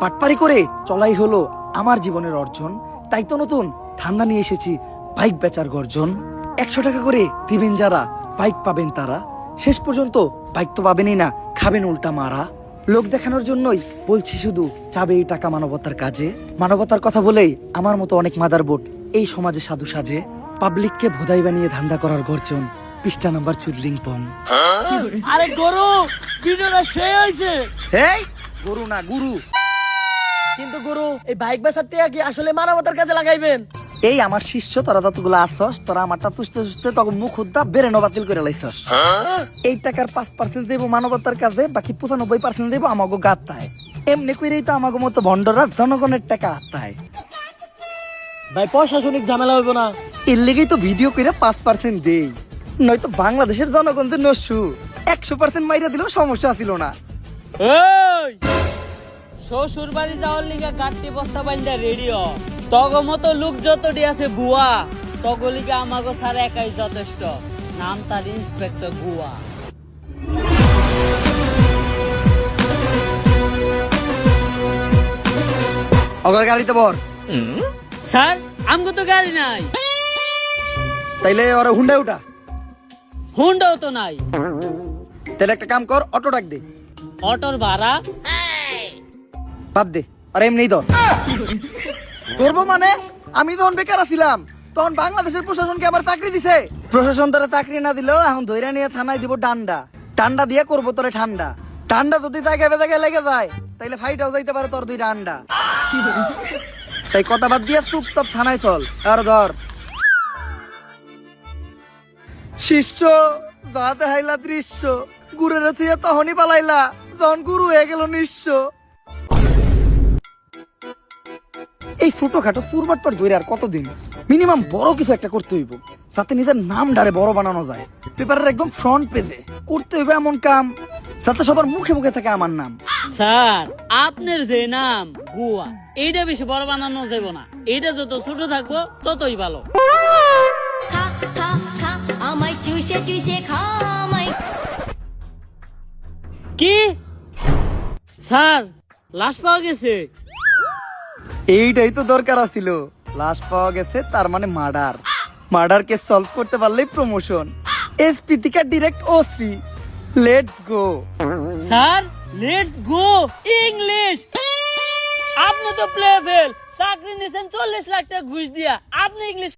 পাটপারি করে চলাই হলো আমার জীবনের অর্জন। তাই তো নতুন ধান্দা নিয়ে এসেছি, বাইক বেচার গর্জন। 100 টাকা করে দিবেন যারা, বাইক পাবেন তারা। শেষ পর্যন্ত বাইক তো পাবেনই না, খাবেন উল্টা মারা। লোক দেখানোর জন্যই বলছি শুধু, যাবে এই টাকা মানবতার কাজে। মানবতার কথা বলেই আমার মতো অনেক মাদারবোট এই সমাজে সাধু সাজে। পাবলিককে ভোদাই বানিয়ে ধান্দা করার গর্জন, পৃষ্ঠা নাম্বার চুদলিং পং। আরে গরু ভিডিওটা সেই হয়েছে, এই গরু না গুরু। কিন্তু গরু এই বাইক বেচার টাকা কি আসলে মানবতার কাজে লাগাইবেন? এই আমার শিষ্য, তোরা যতগুলো আসছস, তোরা আমারটা তুষতে তুষতে তখন মুখ উদ্দা বেরেনো বাতিল করে লাইছস। এই টাকার 5% দেবো মানবতার কাজে, বাকি 95% দেবো আমাগো গাত্তায়। এমনি করেই তো আমাগো মতো ভন্ডরা জনগণের টাকা আত্মায়। ভাই প্রশাসনিক ঝামেলা হইব না? এর লেগেই তো ভিডিও করে 5% দেই, নয়তো বাংলাদেশের জনগণদের নস্যু 100% মাইরা দিলেও সমস্যা ছিল না। এই শ্বশুর বাড়ি যাওয়ার লিগা গাড়ি বস্তা বাইন্দা রেডিও, তগ মতো লোক যতটি আছে বুয়া, তগ লিগা আমাগো ছাড়া একাই যথেষ্ট। নাম তার ইন্সপেক্টর গুয়া। অগর গাড়িতে বর। স্যার আমগো তো গাড়ি নাই। তাইলে ওরা হুন্ডায় উঠা। হুন্ডাও তো নাই। তাহলে একটা কাম কর, অটো ডাক দে। অটোর ভাড়া বাদ দে, আর এমনি ধর। করবো মানে আমি তখন বেকার ছিলাম, তখন বাংলাদেশের প্রশাসনকে আবার চাকরি দিছে। প্রশাসন তোরা চাকরি না দিলেও এখন ধৈর্য নিয়ে থানায় দিব ডান্ডা। টান্ডা দিয়ে করবো তোরে ঠান্ডা। ঠান্ডা যদি জায়গায় জায়গায় লেগে যায়, তাইলে ফাইটাও যাইতে পারে তোর 2টা আন্ডা। তাই কথা বাদ দিয়ে চুপচাপ থানায় চল। আর ধর শিষ্য, যাতে হাইলা দৃশ্য, গুরের থুয়ে তখনই পালাইলা যখন গুরু হয়ে গেল নিঃস্ব। এই ছোটখাটো চুরবাটপাট ধরে আর কতদিন? মিনিমাম বড় কিছু একটা করতে হইব, যাতে নিজের নাম ডারে বড় বানানো যায়। পেপারের একদম ফ্রন্ট পেজে করতে হইবে এমন কাম, যাতে সবার মুখে মুখে থাকে আমার নাম। স্যার আপনার যে নাম গুয়া, এইটা বেশি বড় বানানো যাইব না। এইটা যত ছোট থাকবো ততই ভালো। খা খা খা আমায় চুষে চুষে খা আমায়। কি স্যার লাশ পাওয়া গেছে? এইটাই তো দরকার ছিল। লাশ পাওয়া গেছে, তার মানে মার্ডার। মার্ডার কেস সলভ করতে পারলেই প্রমোশন। এসপি থেকে direct OC. Let's go sir, let's go English. আপনি তো প্লে ফেল, চাকরি নিয়েছেন 40 লাখ টাকা ঘুষ দিয়া, আপনি ইংলিশ